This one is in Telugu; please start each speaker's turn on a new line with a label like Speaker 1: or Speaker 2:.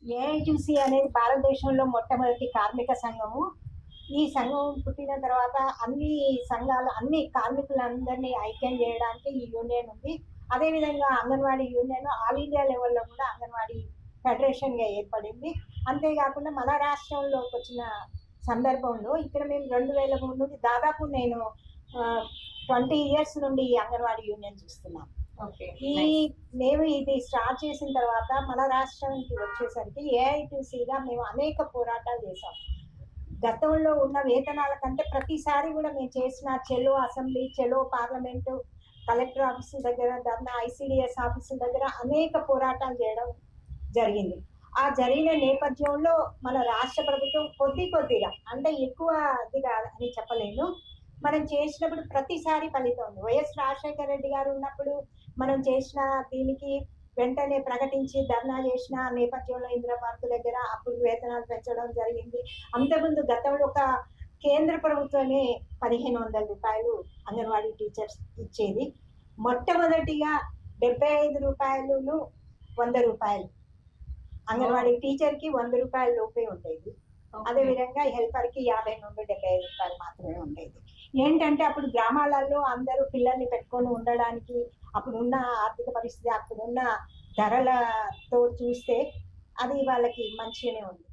Speaker 1: ఏఐటీసీ అనేది భారతదేశంలో మొట్టమొదటి కార్మిక సంఘము. ఈ సంఘం పుట్టిన తర్వాత అన్ని సంఘాలు, అన్ని కార్మికులందరినీ ఐక్యం చేయడానికి ఈ యూనియన్ ఉంది. అదేవిధంగా అంగన్వాడీ యూనియన్ ఆల్ ఇండియా లెవెల్లో కూడా అంగన్వాడీ ఫెడరేషన్గా ఏర్పడింది. అంతేకాకుండా మన రాష్ట్రంలోకి వచ్చిన సందర్భంలో ఇక్కడ మేము 2003 నుండి దాదాపు నేను 20 ఇయర్స్ నుండి ఈ అంగన్వాడీ యూనియన్ చూస్తున్నాం. మేము ఇది స్టార్ట్ చేసిన తర్వాత మన రాష్ట్రానికి వచ్చేసరికి ఏఐటీసీగా మేము అనేక పోరాటాలు చేసాం. గతంలో ఉన్న వేతనాల కంటే ప్రతిసారి కూడా మేము చేసిన చెలో అసెంబ్లీ, చెలో పార్లమెంటు, కలెక్టర్ ఆఫీసుల దగ్గర ధర్నా, ఐసిడిఎస్ ఆఫీసుల దగ్గర అనేక పోరాటాలు చేయడం జరిగింది. ఆ జరిగిన నేపథ్యంలో మన రాష్ట్ర ప్రభుత్వం కొద్దిగా అంటే ఎక్కువ అని చెప్పలేను, మనం చేసినప్పుడు ప్రతిసారి ఫలితం ఉంది. వైఎస్ రాజశేఖర రెడ్డి గారు ఉన్నప్పుడు మనం చేసిన దీనికి వెంటనే ప్రకటించి ధర్నా చేసిన నేపథ్యంలో ఇందిరా పార్క్ దగ్గర అప్పుడు వేతనాలు పెంచడం జరిగింది. అంతకుముందు గతంలో ఒక కేంద్ర ప్రభుత్వమే 1500 రూపాయలు అంగన్వాడీ టీచర్స్ ఇచ్చేది. మొట్టమొదటిగా 75 రూపాయలు 100 రూపాయలు అంగన్వాడీ టీచర్కి 100 రూపాయల లోపే ఉండేది. అదేవిధంగా హెల్పర్కి 50 నుండి 75 రూపాయలు మాత్రమే ఉండేది. ఏంటంటే అప్పుడు గ్రామాలలో అందరూ పిల్లల్ని పెట్టుకొని ఉండడానికి, అప్పుడున్న ఆర్థిక పరిస్థితి, అప్పుడున్న ధరలతో చూస్తే అది వాళ్ళకి మంచిగానే ఉంది.